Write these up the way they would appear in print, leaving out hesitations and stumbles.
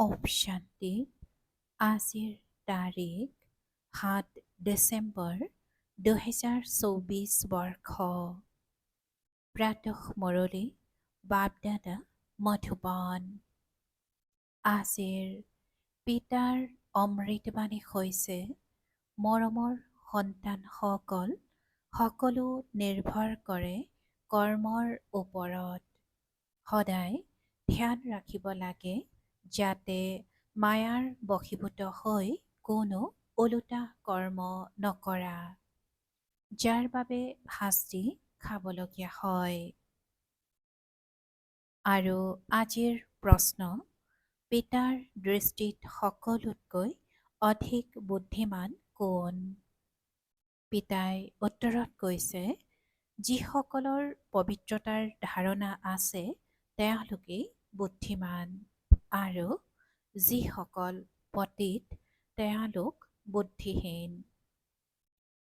ওম শান্তি। আজিৰ তাৰিখ 7 ডিচেম্বৰ 2024 বৰ্ষ। প্ৰাতঃ মুৰলী বাপদাদা মধুবন। আজিৰ পিতাৰ অমৃতবাণী হৈছে, মৰমৰ সন্তানসকল, সকলো নিৰ্ভৰ কৰে কৰ্মৰ ওপৰত। সদায় ধ্যান ৰাখিব লাগে যাতে মায়াৰ বশীভূত হৈ কোনো ওলোটা কৰ্ম নকৰা, যাৰ বাবে শাস্তি খাবলগীয়া হয়। আৰু আজিৰ প্ৰশ্ন, পিতাৰ দৃষ্টিত সকলোতকৈ অধিক বুদ্ধিমান কোন? পিতাই উত্তৰত কৈছে, যিসকলৰ পবিত্ৰতাৰ ধাৰণা আছে তেওঁলোকেই বুদ্ধিমান, আৰু যিসকল পতিত তেওঁলোক বুদ্ধিহীন।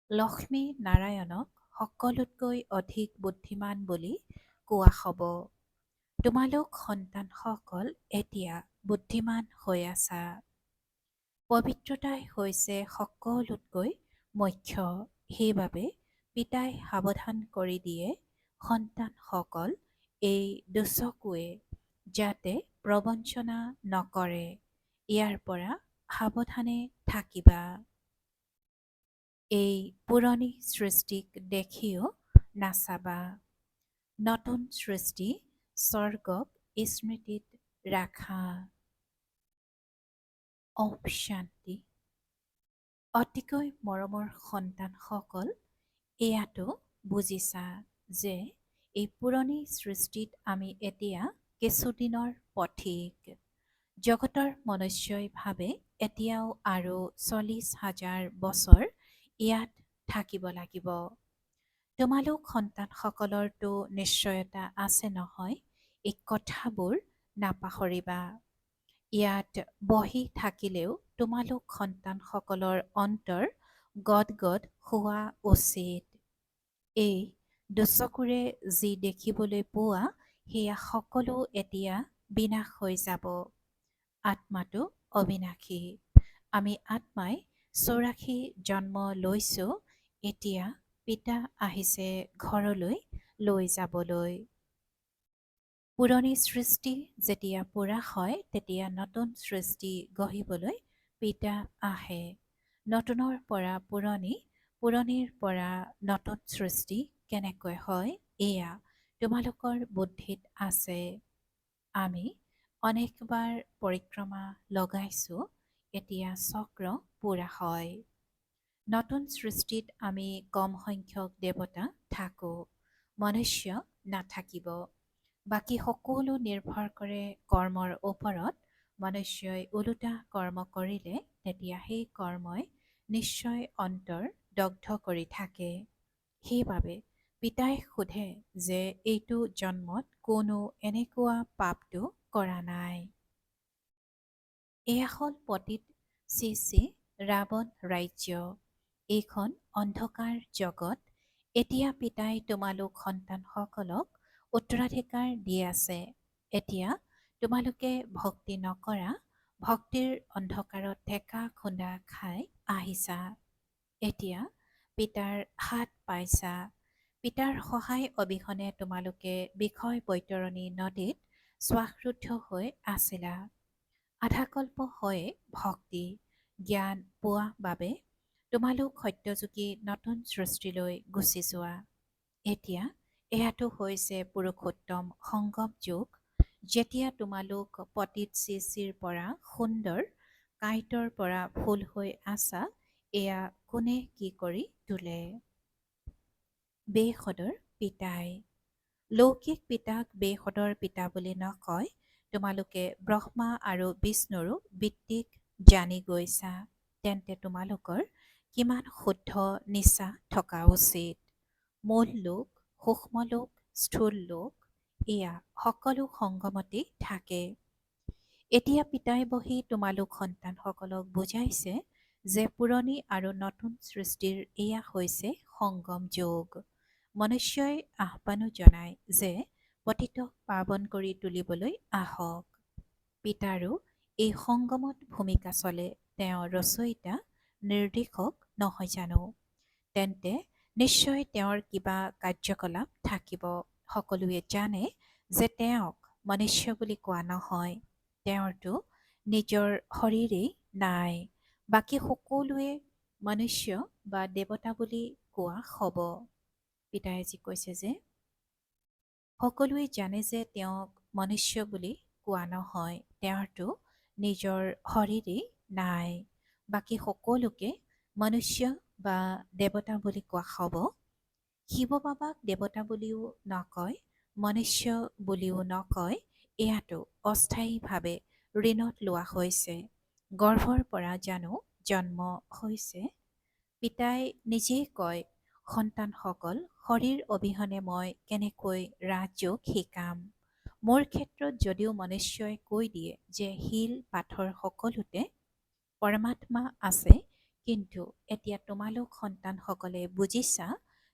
লক্ষ্মী নাৰায়ণক সকলোতকৈ অধিক বুদ্ধিমান বুলি কোৱা হ'ব। তোমালোক সন্তানসকল এতিয়া বুদ্ধিমান হৈ আছা। পবিত্ৰতাই হৈছে সকলোতকৈ মুখ্য। সেইবাবে পিতাই সাৱধান কৰি দিয়ে সন্তানসকল এই দুচকুৱে যাতে প্ৰবঞ্চনা নকৰে, ইয়াৰ পৰা সাৱধানে থাকিবা। এই পুৰণি সৃষ্টিক দেখিও নাচাবা। নতুন সৃষ্টি স্বৰ্গক স্মৃতিত ৰাখা। ওম শান্তি। অতিকৈ মৰমৰ সন্তানসকল, এয়াতো বুজিছা যে এই পুৰণি সৃষ্টিত আমি এতিয়া কিছুদিনৰ পথিক। জগতৰ মনুষ্যই ভাবে এতিয়াও আৰু 40,000 বছৰ ইয়াত থাকিব লাগিব। তোমালোক সন্তানসকলৰতো নিশ্চয়তা আছে নহয়, এই কথাবোৰ নাপাহৰিবা। ইয়াত বহি থাকিলেও তোমালোক সন্তানসকলৰ অন্তৰ গদগদ হোৱা উচিত। এই দুচকুৰে যি দেখিবলৈ পোৱা সেয়া সকলো এতিয়া বিনাশ হৈ যাব। আত্মাটো অবিনাশী। আমি আত্মাই 84 জন্ম লৈছোঁ, এতিয়া পিতা আহিছে ঘৰলৈ লৈ যাবলৈ। পুৰণি সৃষ্টি যেতিয়া পূৰা হয় তেতিয়া নতুন সৃষ্টি গঢ়িবলৈ পিতা আহে। নতুনৰ পৰা পুৰণি, পুৰণিৰ পৰা নতুন সৃষ্টি কেনেকৈ হয় এয়া তোমালোকৰ বুদ্ধিত আছে। আমি অনেকবাৰ পৰিক্ৰমা লগাইছোঁ, এতিয়া চক্ৰ পূৰা হয়। নতুন সৃষ্টিত আমি কম সংখ্যক দেৱতা থাকোঁ, মনুষ্য নাথাকিব। বাকী সকলো নিৰ্ভৰ কৰে কৰ্মৰ ওপৰত। মনুষ্যই ওলোটা কৰ্ম কৰিলে তেতিয়া সেই কৰ্মই নিশ্চয় অন্তৰ দগ্ধ কৰি থাকে। সেইবাবে পিতাই সোধে যে এইটো জন্মত কোনো এনেকুৱা পাপটো কৰা নাই। এয়া হ'ল পতিত শ্ৰী ৰাৱণ ৰাজ্য। এইখন অন্ধকাৰ জগত। এতিয়া পিতাই তোমালোক সন্তানসকলক উত্তৰাধিকাৰ দি আছে। এতিয়া তোমালোকে ভক্তি নকৰা, ভক্তিৰ অন্ধকাৰত ঠেকা খুন্দা খাই আহিছা। এতিয়া পিতাৰ হাত পাইছা। পিতাৰ সহায় অবিহনে তোমালোকে বিষয় বৈতৰণী নদীত শ্বাসৰুদ্ধ হৈ আছিলা। আধাকল্প হৈয়ে ভক্তি জ্ঞান পোৱা বাবে তোমালোক সত্যযুগী নতুন সৃষ্টিলৈ গুচি যোৱা। এতিয়া এয়াতো হৈছে পুৰুষোত্তম সংগম যুগ, যেতিয়া তোমালোক পতিত শ্ৰীৰ পৰা সুন্দৰ কাঁইটৰ পৰা ফুল হৈ আছা। এয়া কোনে কি কৰি তোলে? বেসদৰ পিতাই। লৌকিক পিতাক বেসদৰ পিতা বুলি নকয়। তোমালোকে ব্ৰহ্মা আৰু বিষ্ণুৰো বৃত্তিক জানি গৈছা, তেন্তে তোমালোকৰ কিমান শুদ্ধ নিচা থকা উচিত। মূল লোক, সূক্ষ্ম লোক, স্থূল লোক, এয়া সকলো সংগমতেই থাকে। এতিয়া পিতাই বহি তোমালোক সন্তানসকলক বুজাইছে যে পুৰণি আৰু নতুন সৃষ্টিৰ এয়া হৈছে সংগম যুগ। মনুষ্যই আহ্বানো জনায় যে পতিতক পাৱন কৰি তুলিবলৈ আহক। পিতাৰো এই সংগমত ভূমিকা চলে তেওঁ ৰচয়িতা, নিৰ্দেশক নহয় জানো? তেন্তে নিশ্চয় তেওঁৰ কিবা কাৰ্যকলাপ থাকিব। সকলোৱে জানে যে তেওঁক মনুষ্য বুলি কোৱা নহয়। তেওঁৰতো নিজৰ শৰীৰেই নাই। বাকী সকলোৱে মনুষ্য বা দেৱতা বুলি কোৱা হ'ব। পিতাই আজি কৈছে যে সকলোৱে জানে যে তেওঁক মনুষ্য বুলি কোৱা নহয়। তেওঁৰতো নিজৰ শৰীৰেই নাই। বাকী সকলোকে মনুষ্য বা দেৱতা বুলি কোৱা হ'ব। শিৱ বাবাক দেৱতা বুলিও নকয়, মনুষ্য বুলিও নকয়। এয়াতো অস্থায়ীভাৱে ঋণত লোৱা হৈছে। গৰ্ভৰ পৰা জানো জন্ম হৈছে। পিতাই নিজেই কয়, সন্তানসকল, শৰীৰ অবিহনে মই কেনেকৈ ৰাজযোগ শিকাম। মোৰ ক্ষেত্ৰত যদিও মনুষ্যই কৈ দিয়ে যে শিল পাথৰ সকলোতে পৰমাত্মা আছে, কিন্তু এতিয়া তোমালোক সন্তানসকলে বুজিছা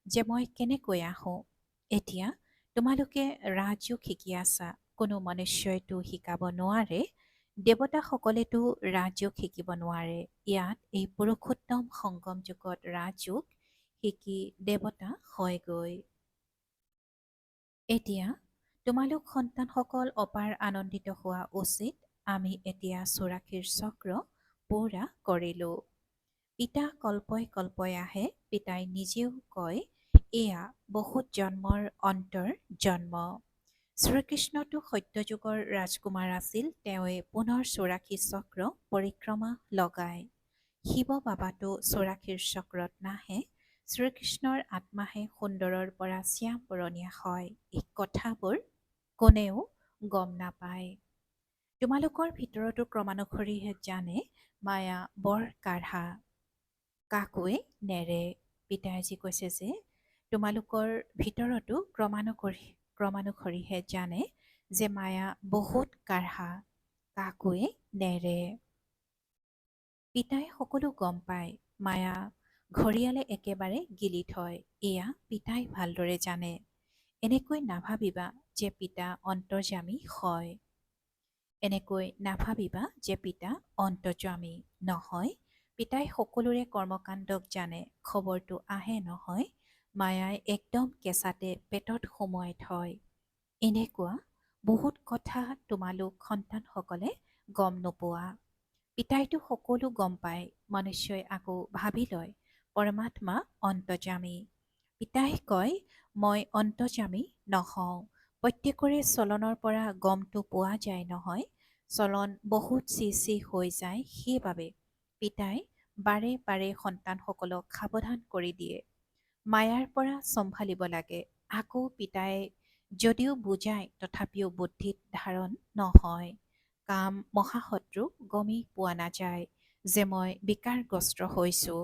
যে মই কেনেকৈ আহোঁ। এতিয়া তোমালোকে ৰাজযোগ শিকি আছা। কোনো মনুষ্যইতো শিকাব নোৱাৰে। দেৱতাসকলেতো ৰাজযোগ শিকিব নোৱাৰে। ইয়াত এই পুৰুষোত্তম সংগম যুগত ৰাজযোগ শিকি দেৱতা হয়গৈ। এতিয়া তোমালোক সন্তানসকল অপাৰ আনন্দিত হোৱা উচিত। আমি এতিয়া ৮৪ চক্ৰ পূৰা কৰিলোঁ। পিতা কল্পই কল্পই আহে। পিতাই নিজেও কয়, এয়া বহুত জন্মৰ অন্তৰ জন্ম। শ্ৰীকৃষ্ণতো সত্যযুগৰ ৰাজকুমাৰ আছিল। তেওঁৱে পুনৰ ৮৪ চক্ৰ পৰিক্ৰমা লগায়। শিৱ বাবাতো ৮৪ চক্ৰত নাহে। শ্ৰীকৃষ্ণৰ আত্মাহে সুন্দৰৰ পৰা শ্যাম বৰণীয়া হয়। এই কথাবোৰ কোনেও গম নাপায়। তোমালোকৰ ভিতৰতো ক্ৰমানুসৰিহে জানে মায়া বৰ কাঢ়া, কাকোৱে নেৰে। পিতাই আজি কৈছে যে তোমালোকৰ ভিতৰতো ক্ৰমানুসৰিহে জানে যে মায়া বহুত কাঢ়া, কাকোৱে নেৰে। পিতাই সকলো গম পায়। মায়া ঘৰিয়ালে একেবাৰে গিলি থয়। এয়া পিতাই ভালদৰে জানে। এনেকৈ নাভাবিবা যে পিতা অন্তৰ্যামী হয়। এনেকৈ নাভাবিবা যে পিতা অন্তৰ্যামী নহয়। পিতাই সকলোৰে কৰ্মকাণ্ডক জানে। খবৰটো আহে নহয়, মায়াই একদম কেঁচাতে পেটত সুমুৱাই থয়। এনেকুৱা বহুত কথা তোমালোক সন্তানসকলে গম নোপোৱা। পিতাইতো সকলো গম পায়। মনুষ্যই আকৌ ভাবি লয় পৰমাত্মা অন্তৰ্যামী। পিতাই কয়, মই অন্তৰ্যামী নহওঁ। প্ৰত্যেকৰে চলনৰ পৰা গমটো পোৱা যায় নহয়। চলন বহুত চিৰ হৈ যায়। সেইবাবে পিতাই বাৰে বাৰে সন্তানসকলক সাৱধান কৰি দিয়ে। মায়াৰ পৰা চম্ভালিব লাগে। আকৌ পিতাই যদিও বুজায় তথাপিও বুদ্ধিত ধাৰণ নহয়। কাম মহাশত্ৰু গমেই পোৱা নাযায় যে মই বিকাৰগ্ৰস্ত হৈছোঁ।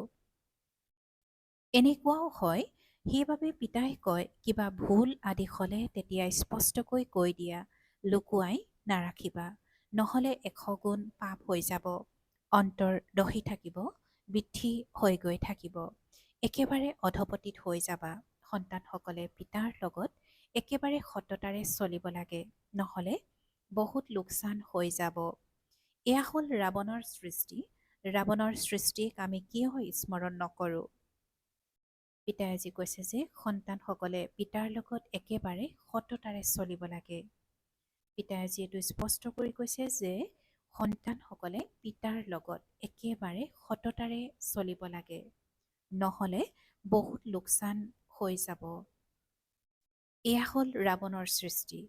এনেকুৱাও হয়। সেইবাবে পিতাই কয়, কিবা ভুল আদি হ'লে তেতিয়া স্পষ্টকৈ কৈ দিয়া, লুকুৱাই নাৰাখিবা। নহ'লে ১০০ গুণ পাপ হৈ যাব। অন্তৰ দহি থাকিব, বৃদ্ধি হৈ গৈ থাকিব। একেবাৰে অধপতিত হৈ যাবা। সন্তানসকলে পিতাৰ লগত একেবাৰে সততাৰে চলিব লাগে। নহ'লে বহুত লোকচান হৈ যাব। এয়া হ'ল ৰাৱণৰ সৃষ্টি। ৰাৱণৰ সৃষ্টিক আমি কিয় স্মৰণ নকৰোঁ? পিতাই আজি কৈছে যে সন্তানসকলে পিতাৰ লগত একেবাৰে সততাৰে চলিব লাগে। পিতাই আজি এইটো স্পষ্ট কৰি কৈছে যে সন্তানসকলে পিতাৰ লগত একেবাৰে সততাৰে চলিব লাগে। নহ'লে বহুত লোকচান হৈ যাব। এয়া হ'ল ৰাৱণৰ সৃষ্টি।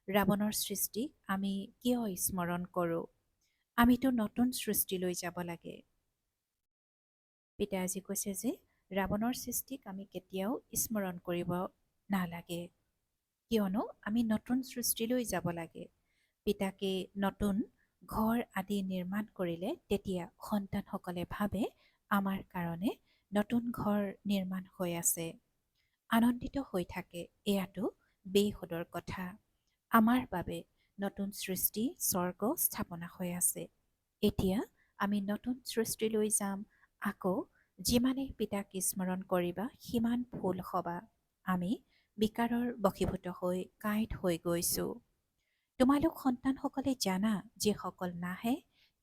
ৰাৱণৰ সৃষ্টিক আমি কিয় স্মৰণ কৰোঁ? আমিতো নতুন সৃষ্টিলৈ যাব লাগে। পিতাই আজি কৈছে যে ৰাৱণৰ সৃষ্টিক আমি কেতিয়াও স্মৰণ কৰিব নালাগে। কিয়নো আমি নতুন সৃষ্টিলৈ যাব লাগে। পিতাকে নতুন ঘৰ আদি নিৰ্মাণ কৰিলে তেতিয়া সন্তানসকলে ভাবে আমাৰ কাৰণে নতুন ঘৰ নিৰ্মাণ হৈ আছে, আনন্দিত হৈ থাকে। এয়াতো বেহুদৰ কথা। আমাৰ বাবে নতুন সৃষ্টি স্বৰ্গ স্থাপনা হৈ আছে। এতিয়া আমি নতুন সৃষ্টিলৈ যাম। আকৌ যিমানেই পিতাক স্মৰণ কৰিবা সিমান ভুল হ'বা। আমি বিকাৰৰ বশীভূত হৈ কাঁইট হৈ গৈছোঁ। তোমালোক সন্তানসকলে জানা যিসকল নাহে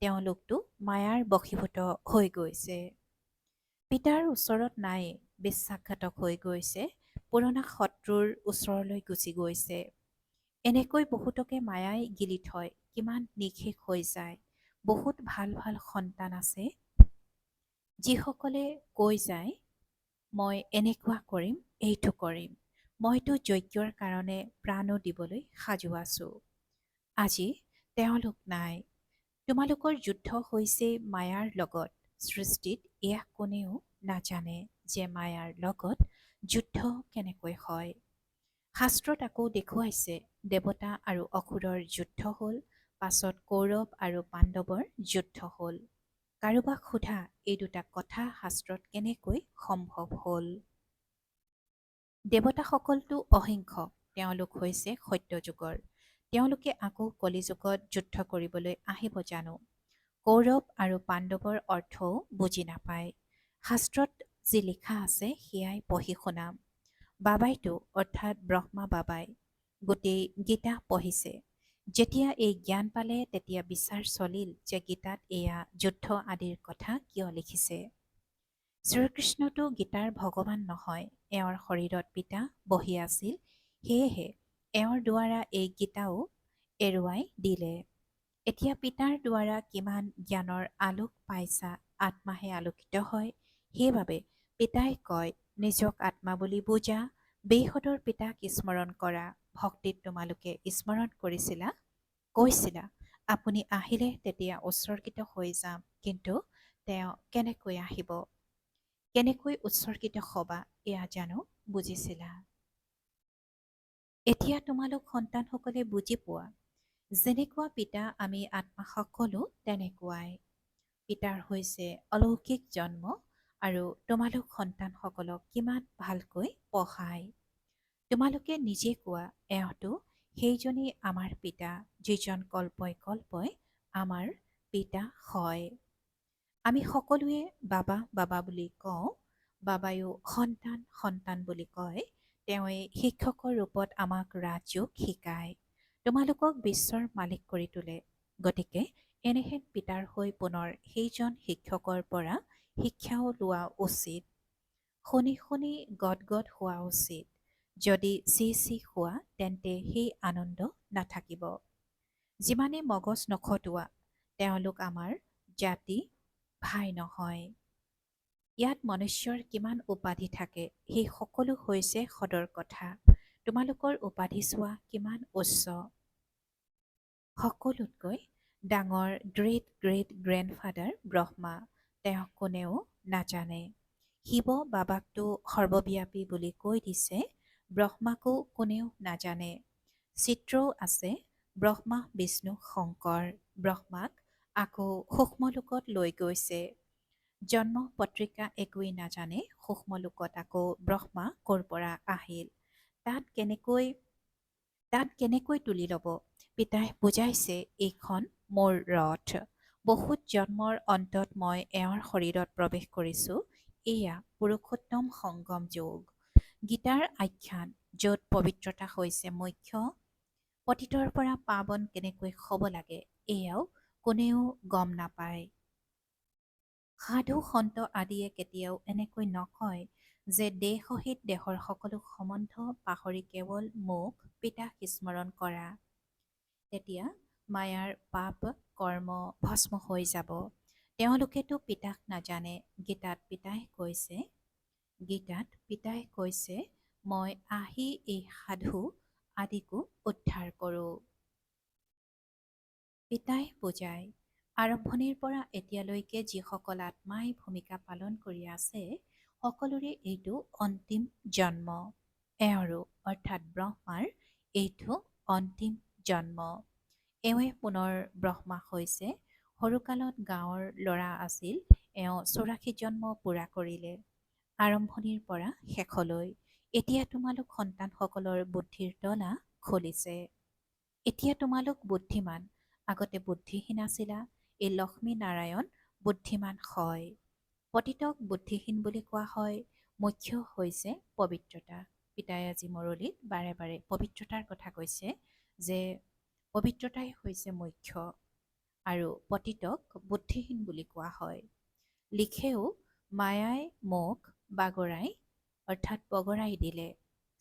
তেওঁলোকতো মায়াৰ বশীভূত হৈ গৈছে। পিতাৰ ওচৰত নাই, বিশ্বাসঘাতক হৈ গৈছে, পুৰণা শত্ৰুৰ ওচৰলৈ গুচি গৈছে। এনেকৈ বহুতকে মায়াই গিলি থয়, কিমান নিঃশেষ হৈ যায়। বহুত ভাল ভাল সন্তান আছে যিসকলে কৈ যায়, মই এনেকুৱা কৰিম, এইটো কৰিম, মইতো যজ্ঞৰ কাৰণে প্ৰাণো দিবলৈ সাজু আছোঁ। আজি তেওঁলোক নাই। তোমালোকৰ যুদ্ধ হৈছে মায়াৰ লগত। সৃষ্টিত এয়া কোনেও নাজানে যে মায়াৰ লগত যুদ্ধ কেনেকৈ হয়। শাস্ত্ৰত আকৌ দেখুৱাইছে দেৱতা আৰু অসুৰৰ যুদ্ধ হ'ল, পাছত কৌৰৱ আৰু পাণ্ডৱৰ যুদ্ধ হ'ল। কাৰোবাক সোধা এই দুটা কথা শাস্ত্ৰত কেনেকৈ সম্ভৱ হ'ল। দেৱতাসকলটো অহিংস, তেওঁলোক হৈছে সত্যযুগৰ। তেওঁলোকে আকৌ কলিযুগত যুদ্ধ কৰিবলৈ আহিব জানো? কৌৰৱ আৰু পাণ্ডৱৰ অৰ্থও বুজি নাপায়। শাস্ত্ৰত যি লিখা আছে সেয়াই পঢ়ি শুনাম। বাবাইটো অৰ্থাৎ ব্ৰহ্মা বাবাই গোটেই গীতা পঢ়িছে। যেতিয়া এই জ্ঞান পালে তেতিয়া বিচাৰ চলিল যে গীতাত এয়া যুদ্ধ আদিৰ কথা কিয় লিখিছে। শ্ৰীকৃষ্ণটো গীতাৰ ভগৱান নহয়, এওঁৰ শৰীৰত পিতা বহি আছিল, সেয়েহে এওঁৰ দ্বাৰা এই গীতাও এৰুৱাই দিলে। এতিয়া পিতাৰ দ্বাৰা কিমান জ্ঞানৰ আলোক পাইছা, আত্মাহে আলোকিত হয়। সেইবাবে পিতাই কয়, নিজক আত্মা বুলি বুজা, বেইহঁতৰ পিতাক স্মৰণ কৰা। ভক্তিত তোমালোকে স্মৰণ কৰিছিলা, কৈছিলা আপুনি আহিলে তেতিয়া উৎসৰ্গিত হৈ যাম, কিন্তু তেওঁ কেনেকৈ আহিব, কেনেকৈ উৎসৰ্গিত হবা, এয়া জানো বুজিছিলা? এতিয়া তোমালোক সন্তানসকলে বুজি পোৱা, যেনেকুৱা পিতা আমি আত্মা সকলো তেনেকুৱাই। পিতাৰ হৈছে অলৌকিক জন্ম আৰু তোমালোক সন্তানসকলক কিমান ভালকৈ পঢ়ায়। তোমালোকে নিজে কোৱা, এওঁতো সেইজনেই আমাৰ পিতা, যিজন কল্পই কল্পই আমাৰ পিতা হয়। আমি সকলোৱে বাবা বাবা বুলি কওঁ, বাবায়ো সন্তান সন্তান বুলি কয়। তেওঁৱে শিক্ষকৰ ৰূপত আমাক ৰাজযোগ শিকায়, তোমালোকক বিশ্বৰ মালিক কৰি তোলে। গতিকে এনেহেন পিতাৰ হৈ পুনৰ সেইজন শিক্ষকৰ পৰা শিক্ষাও লোৱা উচিত। শুনি শুনি গদগদ হোৱা উচিত। যদি চি চি হোৱা তেন্তে সেই আনন্দ নাথাকিব। যিমানে মগজ নখটোৱা, তেওঁলোক আমাৰ জাতি ভাই নহয়। ইয়াত মনুষ্যৰ কিমান উপাধি থাকে, সেই সকলো হৈছে সদৰ কথা। তোমালোকৰ উপাধি চোৱা কিমান উচ্চ। সকলোতকৈ ডাঙৰ গ্ৰেট গ্ৰেট গ্ৰেণ্ডফাদাৰ ব্ৰহ্মা, তেওঁক কোনেও নাজানে। শিৱ বাবাকটো সৰ্বব্যাপী বুলি কৈ দিছে, ব্ৰহ্মাকো কোনেও নাজানে। চিত্ৰও আছে, ব্ৰহ্মা বিষ্ণু শংকৰ। ব্ৰহ্মাক আকৌ সূক্ষ্মলোকত লৈ গৈছে। জন্ম পত্ৰিকা একোৱেই নাজানে, সূক্ষ্মলোকত আকৌ ব্ৰহ্মা ক'ৰ পৰা আহিল, তাত কেনেকৈ তুলি ল'ব। পিতাই বুজাইছে, এইখন মোৰ ৰথ। বহুত জন্মৰ অন্তত মই এওঁৰ শৰীৰত প্ৰৱেশ কৰিছোঁ। এয়া পুৰুষোত্তম সংগম যোগ, গীতাৰ আখ্যান, য'ত পবিত্ৰতা হৈছে মুখ্য। পতিতৰ পৰা পাৱন কেনেকৈ হ'ব লাগে, এয়াও কোনেও গম নাপায়। সাধু সন্ত আদিয়ে কেতিয়াও এনেকৈ নকয় যে দেহ সহিত দেহৰ সকলো সম্বন্ধ পাহৰি কেৱল মোক পিতাক স্মৰণ কৰা, তেতিয়া মায়াৰ পাপ কৰ্ম ভস্ম হৈ যাব। তেওঁলোকেতো পিতাক নাজানে। গীতাত পিতাই কৈছে, মই আহি এই সাধু আদিকো উদ্ধাৰ কৰোঁ। পিতাই বুজায়, আৰম্ভণিৰ পৰা এতিয়ালৈকে যিসকল আত্মাই ভূমিকা পালন কৰি আছে, সকলোৰে এইটো অন্তিম জন্ম। এওঁৰো অৰ্থাৎ ব্ৰহ্মাৰ এইটো অন্তিম জন্ম। এওঁৱে পুনৰ ব্ৰহ্মা হৈছে। সৰুকালত গাঁৱৰ ল'ৰা আছিল, এওঁ ৮৪ জন্ম পূৰা কৰিলে, আৰম্ভণিৰ পৰা শেষলৈ। এতিয়া তোমালোক সন্তানসকলৰ বুদ্ধিৰ তলা খুলিছে। এতিয়া তোমালোক বুদ্ধিমান, আগতে বুদ্ধিহীন আছিলা। এই লক্ষ্মী নাৰায়ণ বুদ্ধিমান হয়। পতিতক বুদ্ধিহীন বুলি কোৱা হয়। মুখ্য হৈছে পবিত্ৰতা। পিতাই আজি মুৰলীত বাৰে বাৰে পবিত্ৰতাৰ কথা কৈছে, যে পবিত্ৰতাই হৈছে মুখ্য। আৰু পতিতক বুদ্ধিহীন বুলি কোৱা হয়। লিখেও মায়াই মোক বাগৰাই অৰ্থাৎ বগৰাই দিলে।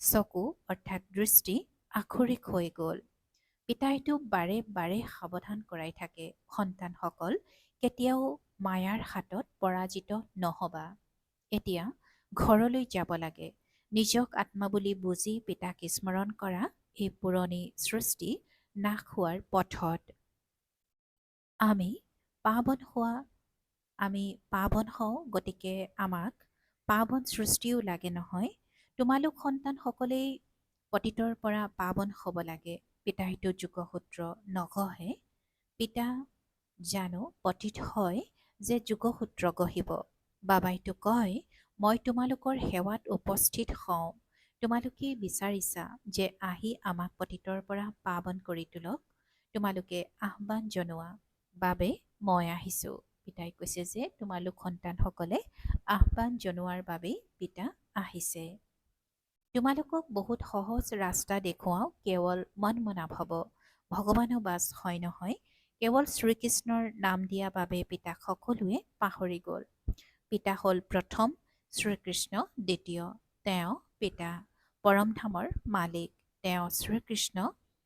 চকু অৰ্থাৎ দৃষ্টি আখৰিক হৈ গ'ল। পিতাইটো বাৰে বাৰে সাৱধান কৰাই থাকে, সন্তানসকল কেতিয়াও মায়াৰ হাতত পৰাজিত নহবা। এতিয়া ঘৰলৈ যাব লাগে। নিজক আত্মা বুলি বুজি পিতাক স্মৰণ কৰা এই পুৰণি সৃষ্টি নাশ হোৱাৰ পথত। আমি পাৱন হোৱা আমি পাৱন হওঁ, গতিকে আমাক পাৱন সৃষ্টিও লাগে নহয়। তোমালোক সন্তানসকলেই পতিতৰ পৰা পাৱন হ'ব লাগে। পিতাইটো যোগসূত্ৰ নগঢ়ে। পিতা জানো পতিত হয় যে যোগসূত্ৰ গঢ়িব। বাবাইতো কয়, মই তোমালোকৰ সেৱাত উপস্থিত হওঁ। তোমালোকেই বিচাৰিছা যে আহি আমাক পতিতৰ পৰা পাৱন কৰি তোলক। তোমালোকে আহ্বান জনোৱা বাবে মই আহিছোঁ। পিতাই কৈছে যে তোমালোক সন্তানসকলে আহ্বান জনোৱাৰ বাবেই পিতা আহিছে। তোমালোকক বহুত সহজ ৰাস্তা দেখুৱাওঁ, কেৱল মনমনাভ হ'ব। ভগৱানো বাছ হয় নহয়। কেৱল শ্ৰীকৃষ্ণৰ নাম দিয়া বাবে পিতাক সকলোৱে পাহৰি গ'ল। পিতা হ'ল প্ৰথম, শ্ৰীকৃষ্ণ দ্বিতীয়। তেওঁ পিতা, পৰমধামৰ মালিক। তেওঁ শ্ৰীকৃষ্ণ,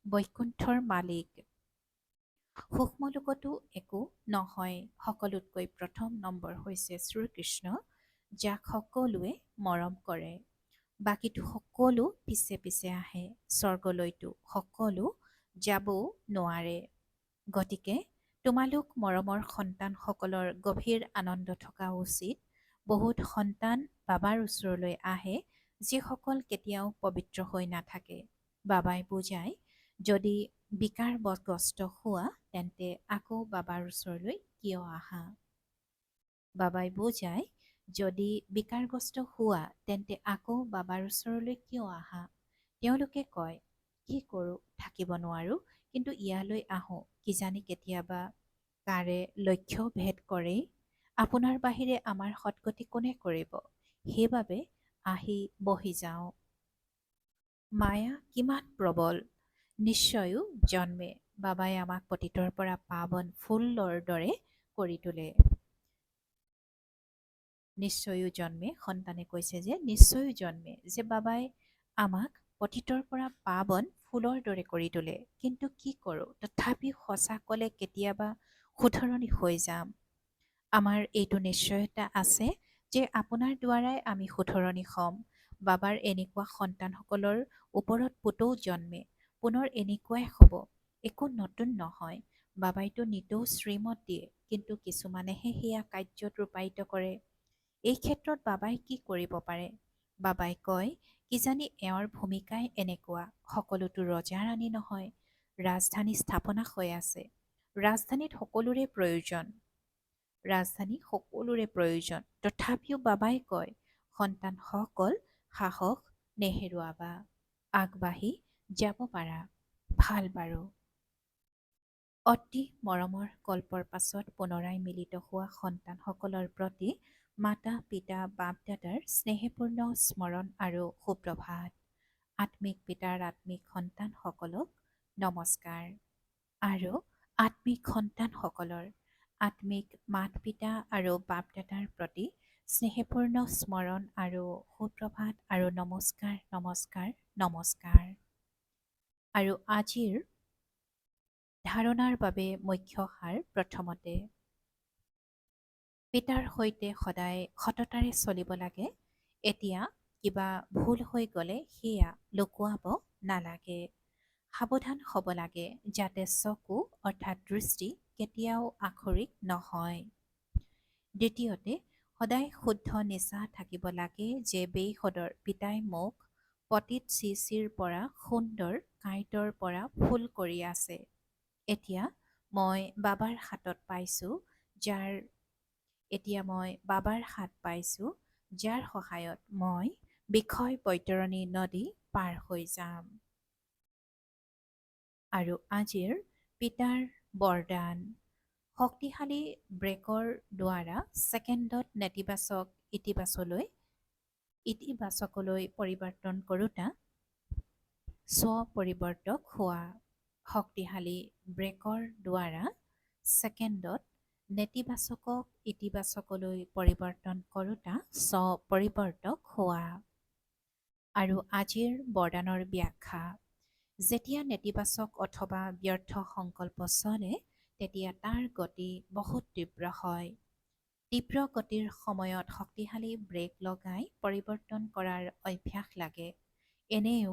বৈকুণ্ঠৰ মালিক। সূক্ষ্মলোকতো একো নহয়। সকলোতকৈ প্ৰথম নম্বৰ হৈছে শ্ৰীকৃষ্ণ, যাক সকলোৱে মৰম কৰে। বাকীটো সকলো পিছে পিছে আহে। স্বৰ্গলৈতো সকলো যাবও নোৱাৰে। গতিকে তোমালোক মৰমৰ সন্তানসকলৰ গভীৰ আনন্দ থকা উচিত। বহুত সন্তান বাবাৰ ওচৰলৈ আহে, যিসকল কেতিয়াও পবিত্ৰ হৈ নাথাকে। বাবাই বুজায়, যদি বিকাৰগ্ৰস্ত হোৱা তেন্তে আকৌ বাবাৰ ওচৰলৈ কিয় আহা? বাবাই বুজায়, যদি বিকাৰগ্ৰস্ত হোৱা তেন্তে আকৌ বাবাৰ ওচৰলৈ কিয় আহা? তেওঁলোকে কয়, কি কৰোঁ, থাকিব নোৱাৰোঁ, কিন্তু ইয়ালৈ আহোঁ, কিজানি কেতিয়াবা কাৰে লক্ষ্য ভেদ কৰেই। আপোনাৰ বাহিৰে আমাৰ সৎগতি কোনে কৰিব? সেইবাবে আহি বহি যাওঁ। মায়া কিমান প্ৰবল! নিশ্চয়ো জন্মে। বাবাই আমাক পতিতৰ পৰা পাৱন ফুলৰ দৰে কৰি তোলে। নিশ্চয়ো জন্মে, সন্তানে কৈছে যে নিশ্চয়ো জন্মে, যে বাবাই আমাক পতিতৰ পৰা পাৱন ফুলৰ দৰে কৰি তোলে। কিন্তু কি কৰোঁ, তথাপিও সঁচা ক'লে কেতিয়াবা শুধৰণি হৈ যাম। আমাৰ এইটো নিশ্চয়তা আছে যে আপোনাৰ দ্বাৰাই আমি শুধৰণি হ'ম। বাবাৰ এনেকুৱা সন্তানসকলৰ ওপৰত পুতৌ জন্মে, পুনৰ এনেকুৱাই হ'ব। একো নতুন নহয়। বাবাইতো নিতৌ শ্ৰীমত দিয়ে, কিন্তু কিছুমানেহে সেয়া কাৰ্যত ৰূপায়িত কৰে। এই ক্ষেত্ৰত বাবাই কি কৰিব পাৰে? বাবাই কয়, কিজানি এওঁৰ ভূমিকাই এনেকুৱা। সকলোতো ৰজা ৰাণী নহয়। ৰাজধানী স্থাপনা হৈ আছে। ৰাজধানীত সকলোৰে প্ৰয়োজন। তথাপিও বাবাই কয়, সন্তানসকল সাহস নেহেৰুৱাবা, আগবাঢ়ি যাব পাৰা। ভাল বাৰু। অতি মৰমৰ কল্পৰ পাছত পুনৰাই মিলিত হোৱা সন্তানসকলৰ প্ৰতি মাতা পিতা বাপ দাদাৰ স্নেহপূৰ্ণ স্মৰণ আৰু সুপ্ৰভাত। আত্মিক পিতাৰ আত্মিক সন্তানসকলক নমস্কাৰ। আৰু আত্মিক সন্তানসকলৰ আত্মিক মাত পিতা আৰু বাপ দাদাৰ প্ৰতি স্নেহপূৰ্ণ স্মৰণ আৰু সুপ্ৰভাত আৰু নমস্কাৰ নমস্কাৰ নমস্কাৰ। আৰু আজিৰ ধাৰণাৰ বাবে মুখ্য সাৰ প্ৰথমতে, পিতাৰ সৈতে সদায় সততাৰে চলিব লাগে। এতিয়া কিবা ভুল হৈ গ'লে সেয়া লুকুৱাব নালাগে। সাৱধান হ'ব লাগে যাতে চকু অৰ্থাৎ দৃষ্টি কেতিয়াও আখৰিক নহয়। দ্বিতীয়তে, সদায় শুদ্ধ নিচা থাকিব লাগে যে বেইসদৰ পিতাই মোক পতিত চিচিৰ পৰা সুন্দৰ কাঁইটৰ পৰা ফুল কৰি আছে। এতিয়া মই বাবাৰ হাত পাইছোঁ, যাৰ সহায়ত মই বিষয় বৈতৰণী নদী পাৰ হৈ যাম। আৰু আজিৰ পিতাৰ বৰদান, শক্তিশালী ব্ৰেকৰ দ্বাৰা ছেকেণ্ডত নেতিবাচক ইতিবাচকলৈ পৰিৱৰ্তন কৰোঁতা স্ব-পৰিৱৰ্তক হোৱা। শক্তিশালী ব্ৰেকৰ দ্বাৰা ছেকেণ্ডত নেতিবাচকক ইতিবাচকলৈ পৰিৱৰ্তন কৰোঁতা স্ব-পৰিৱৰ্তক হোৱা। আৰু আজিৰ বৰদানৰ ব্যাখ্যা। যেতিয়া নেতিবাচক অথবা ব্যৰ্থ সংকল্প চলে, তেতিয়া তাৰ গতি বহুত তীব্ৰ হয়। তীব্ৰ গতিৰ সময়ত শক্তিশালী ব্ৰেক লগাই পৰিৱৰ্তন কৰাৰ অভ্যাস লাগে। এনেও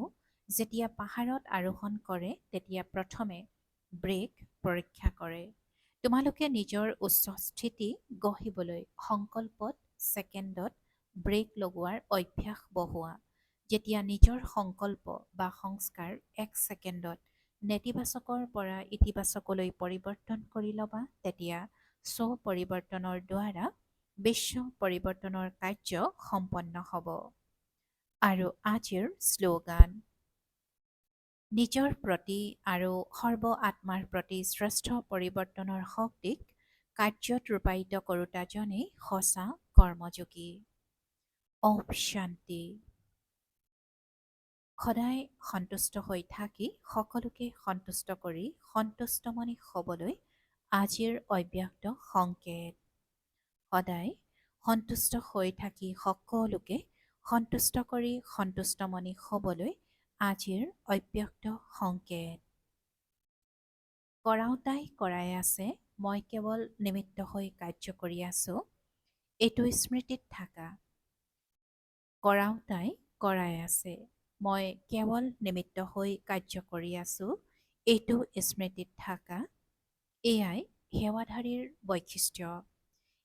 যেতিয়া পাহাৰত আৰোহণ কৰে, তেতিয়া প্ৰথমে ব্ৰেক পৰীক্ষা কৰে। তোমালোকে নিজৰ উচ্চ স্থিতি গঢ়িবলৈ সংকল্পত ছেকেণ্ডত ব্ৰেক লগোৱাৰ অভ্যাস বঢ়োৱা। যেতিয়া নিজৰ সংকল্প বা সংস্কাৰ 1 ছেকেণ্ডত নেতিবাচকৰ পৰা ইতিবাচকলৈ পৰিৱৰ্তন কৰি ল'বা, তেতিয়া স্ব-পৰিৱৰ্তনৰ দ্বাৰা বিশ্ব পৰিৱৰ্তনৰ কাৰ্য সম্পন্ন হ'ব। আৰু আজিৰ শ্লোগান। নিজৰ প্ৰতি আৰু সৰ্ব আত্মাৰ প্ৰতি শ্ৰেষ্ঠ পৰিৱৰ্তনৰ শক্তিক কাৰ্যত ৰূপায়িত কৰোঁতাজনেই সঁচা কৰ্মযোগী। ওম শান্তি। সদায় সন্তুষ্ট হৈ থাকি সকলোকে সন্তুষ্ট কৰি সন্তুষ্টমনে হ'বলৈ আজিৰ অব্যক্ত সংকেত। সদায় সন্তুষ্ট হৈ থাকি সকলোকে সন্তুষ্ট কৰি সন্তুষ্টমনে হ'বলৈ আজিৰ অব্যক্ত সংকেত। কৰাওতাই কৰাই আছে, মই কেৱল নিমিত্ত হৈ কাৰ্য কৰি আছোঁ, এইটো স্মৃতিত থাকা। কৰাওতাই কৰাই আছে, মই কেৱল নিমিত্ত হৈ কাৰ্য কৰি আছোঁ, এইটো স্মৃতিত থাকা। এয়াই সেৱাধাৰীৰ বৈশিষ্ট্য।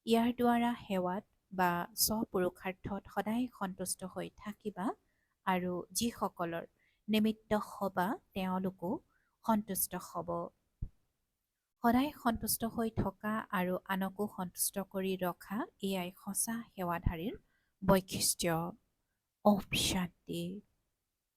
ইয়াৰ দ্বাৰা সেৱাত বা স্বপুৰুষাৰ্থত সদায় সন্তুষ্ট হৈ থাকিবা আৰু যিসকলৰ নিমিত্ত হ'বা তেওঁলোকো সন্তুষ্ট হ'ব। সদায় সন্তুষ্ট হৈ থকা আৰু আনকো সন্তুষ্ট কৰি ৰখা, এয়াই সঁচা সেৱাধাৰীৰ বৈশিষ্ট্য। ওম শান্তি।